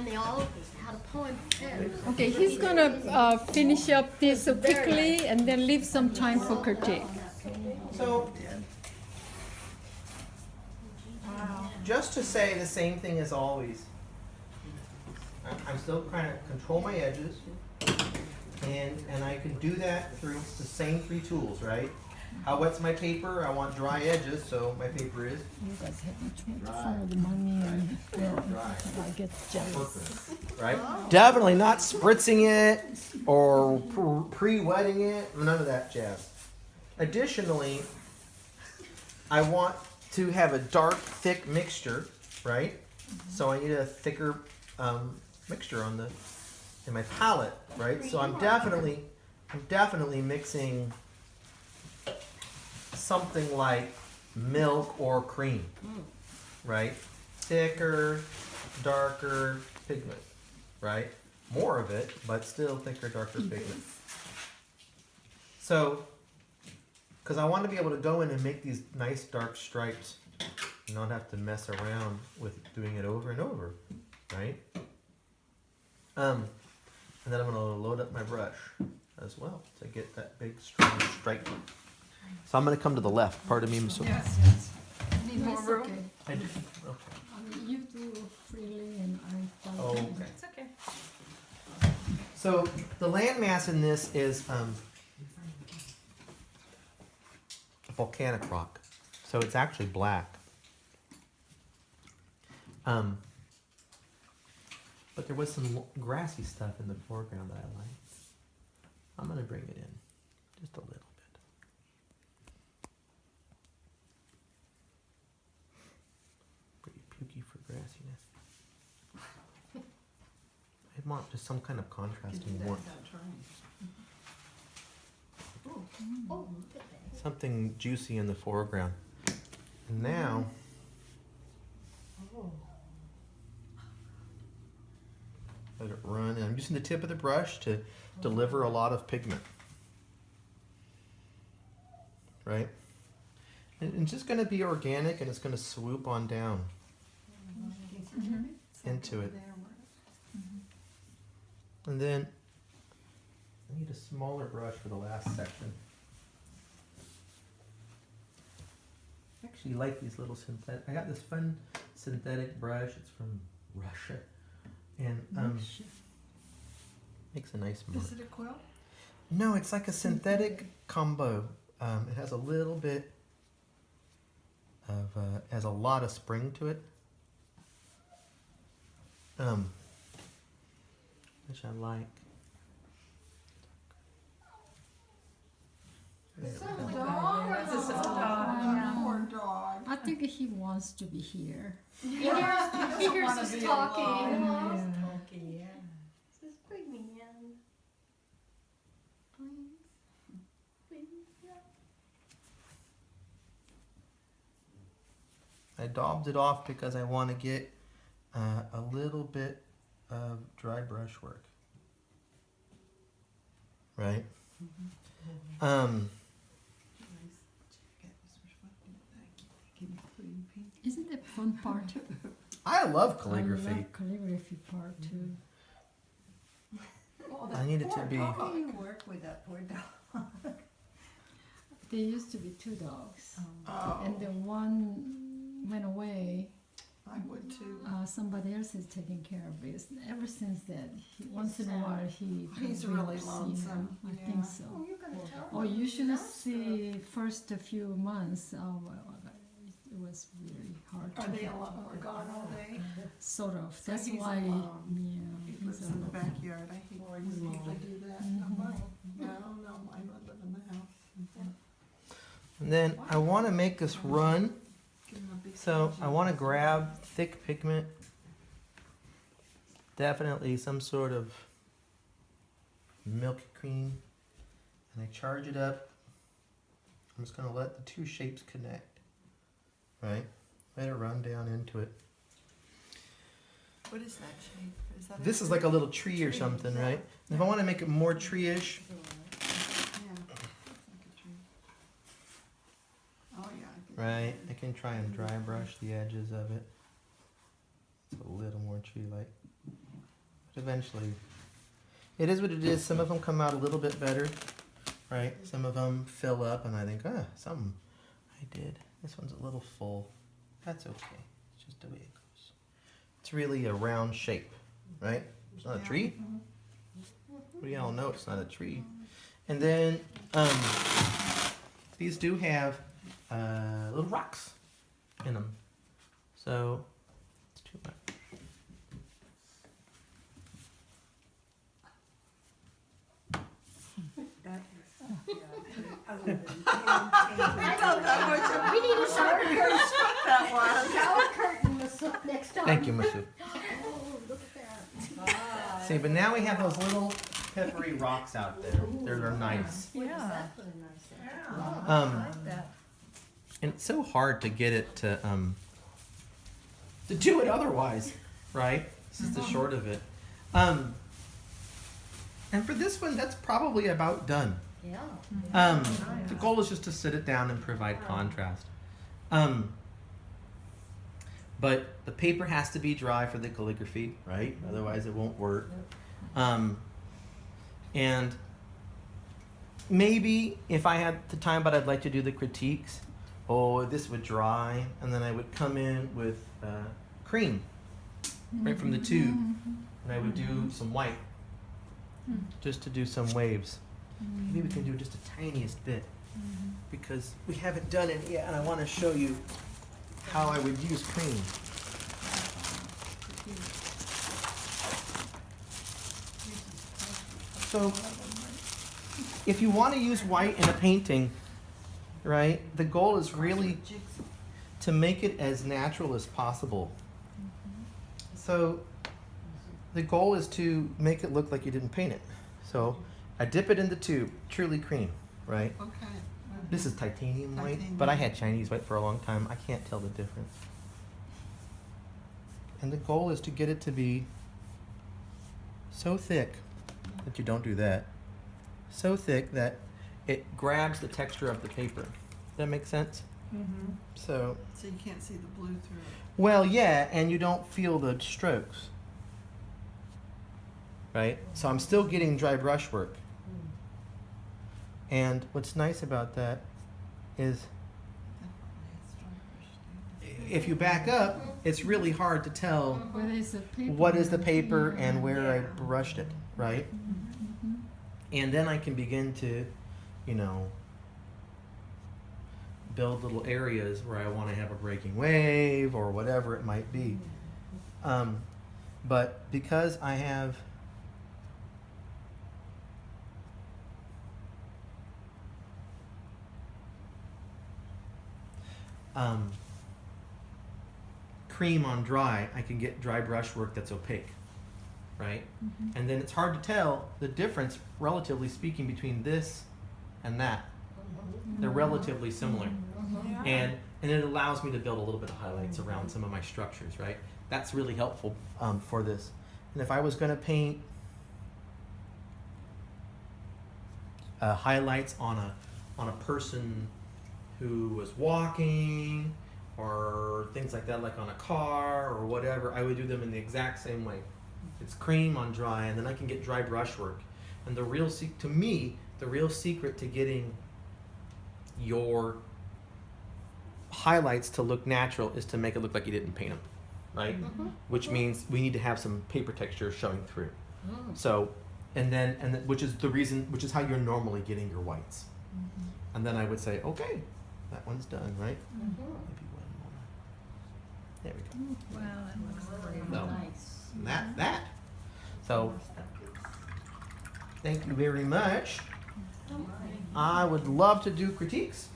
they all had a poem too. Okay, he's gonna finish up this quickly and then leave some time for critique. So, just to say the same thing as always, I'm still trying to control my edges, and I can do that through the same three tools, right? How wet's my paper? I want dry edges, so my paper is You guys have much more fun with the money and I get jealous. right? Definitely not spritzing it or pre-wetting it, none of that jazz. Additionally, I want to have a dark, thick mixture, right? So I need a thicker mixture on in my palette, right? So I'm definitely mixing something like milk or cream, right? Thicker, darker pigment, right? More of it, but still thicker, darker pigment. So, because I want to be able to go in and make these nice dark stripes and not have to mess around with doing it over and over, right? And then I'm going to load up my brush as well to get that big strong stripe. So I'm going to come to the left. Pardon me, Miss. Yes. Need more room? I do. Okay. I mean, you do freely and I Oh, follow. okay. It's okay. So the landmass in this is volcanic rock. So it's actually black. But there was some grassy stuff in the foreground that I liked. I'm going to bring it in just a little bit. Pretty pukey for grassiness. I want just some kind of contrasting warmth. Oh, Something juicy in the foreground. And now, let it run. And I'm using the tip of the brush to deliver a lot of pigment. Right? And it's just going to be organic and it's going to swoop on down into it. And then I need a smaller brush for the last section. I actually like these little synthetic. I got this fun synthetic brush. It's from Russia, and makes a nice mark. Is it a quilt? No, it's like a synthetic combo. It has a little bit of has a lot of spring to it. Which I like. It's a dog. Poor dog. I think he wants to be here. he hears us talking. Yeah. Just bring me in. Please. Please. Yeah. I daubed it off because I want to get a little bit of dry brush work. Right? Isn't that fun part? I love I calligraphy. love calligraphy part too. I need it to be. How do you work with that poor dog? There used to be two dogs, Oh, and the one went away. I would too. Somebody else is taking care of it. Ever since that, once in a while he. He's really weeps, lonesome. I Yeah. think so. Oh, you're gonna tell Or me. you should see first a few months. Oh, well, it was really hard. Are to they get all to- are gone all day? Sort of. So That's he's why. alone. Yeah. He he's lives in the alone. backyard. I hate when people do that. Mhm. No, mine would live in the house. And then I want to make this run. Give him a big So cage. I want to grab thick pigment. Definitely some sort of milk cream. And I charge it up. I'm just going to let the two shapes connect. Right? Let it run down into it. What is that shape? Is that This is like a little tree or something, right? And if I want to make it more tree-ish, Yeah. Looks like a tree. Oh, yeah. I can- right? I can try and dry brush the edges of it. It's a little more tree-like. eventually. It is what it is. Some of them come out a little bit better, right? Some of them fill up, and I think, some I did. This one's a little full. That's okay. It's just the way it goes. It's really a round shape, right? It's not a tree. We all know it's not a tree. And then these do have little rocks in them. So it's too much. We need a shower curtain. That was. Shower curtain this next time. Thank you, Masu. Oh, look at that. See, but now we have those little peppery rocks out there. They're nice. Yeah. Um, and it's so hard to get it to do it otherwise, right? This is the short of it. And for this one, that's probably about done. Yeah. The goal is just to sit it down and provide contrast. But the paper has to be dry for the calligraphy, right? Otherwise it won't work. And maybe if I had the time, but I'd like to do the critiques, this would dry, and then I would come in with cream right from the tube, and I would do some white just to do some waves. Maybe we can do just the tiniest bit because we haven't done it yet, and I want to show you how I would use cream. So if you want to use white in a painting, right, the goal is really to make it as natural as possible. So the goal is to make it look like you didn't paint it. So I dip it in the tube, truly cream, right? Okay. This is titanium white, Titanium. but I had Chinese white for a long time. I can't tell the difference. And the goal is to get it to be so thick that you don't do that. So thick that it grabs the texture of the paper. Does that make sense? So, So you can't see the blue through it. well, yeah, and you don't feel the strokes. Right? So I'm still getting dry brush work. And what's nice about that is if you back up, it's really hard to tell What is the paper? what is the paper and where I brushed it, right? And then I can begin to, build little areas where I want to have a breaking wave or whatever it might be. But because I have cream on dry, I can get dry brush work that's opaque, right? And then it's hard to tell the difference, relatively speaking, between this and that. They're relatively similar. And it allows me to build a little bit of highlights around some of my structures, right? That's really helpful for this. And if I was going to paint highlights on a person who was walking or things like that, like on a car or whatever, I would do them in the exact same way. It's cream on dry, and then I can get dry brush work. And the real to me, the real secret to getting your highlights to look natural is to make it look like you didn't paint them, right? Which means we need to have some paper texture showing through. So, and then which is how you're normally getting your whites. And then I would say, okay, that one's done, right? Maybe one more. There we go. Wow, that looks great. No. Nice. And that's that. So, thank you very much. I would love to do critiques.